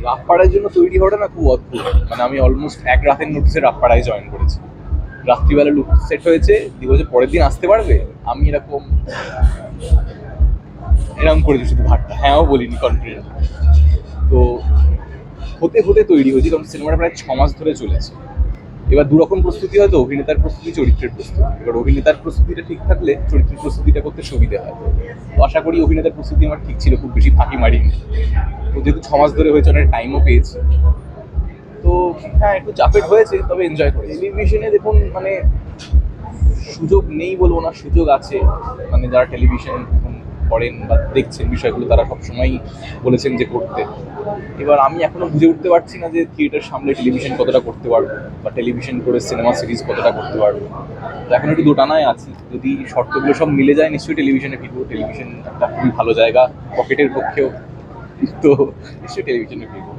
রাতপাড়ার জন্য তৈরি হওয়াটা না খুব অদ্ভুত। মানে আমি অলমোস্ট এক রাতের নোটিসে রাতপাড়ায় জয়েন করেছি। রাত্রিবেলা লুক সেট হয়েছে, দিয়ে বলছে পরের দিন আসতে পারবে। আমি এরকম করেছি শুধু ভাটটা, হ্যাঁও বলিনি কনফিডেন্ট। তো হতে হতে তৈরি হয়েছি, কারণ সিনেমাটা প্রায় 6 মাস ধরে চলেছে। এবার দুরকম প্রস্তুতি, হয়তো অভিনেতার প্রস্তুতি, চরিত্রের প্রস্তুতি। এবার অভিনেতার প্রস্তুতিটা ঠিক থাকলে চরিত্রের প্রস্তুতিটা করতে সুবিধা হয়। তো আশা করি অভিনেতার প্রস্তুতি আমার ঠিক ছিল, খুব বেশি ফাঁকি মারিনি। তো যেহেতু 6 মাস ধরে হয়েছে, অনেক টাইমও পেয়েছি। তো হ্যাঁ, একটু চাপের হয়েছে, তবে এনজয় করে। টেলিভিশনে দেখুন, মানে সুযোগ নেই বলবো না, সুযোগ আছে। মানে যারা টেলিভিশন এখন করেন বা দেখছেন বিষয়গুলো, তারা সবসময়ই বলেছেন যে করতে। এবার আমি এখনো বুঝে উঠতে পারছি না যে থিয়েটার সামলে টেলিভিশন কতটা করতে পারবো, বা টেলিভিশন করে সিনেমা সিরিজ কতটা করতে পারবো। তো এখন একটু দোটানায় আছি। যদি শর্তগুলো সব মিলে যায়, নিশ্চয়ই টেলিভিশনে ফিরবো। টেলিভিশন একটা খুবই ভালো জায়গা পকেটের পক্ষেও। তো নিশ্চয়ই টেলিভিশনে ফিরবো।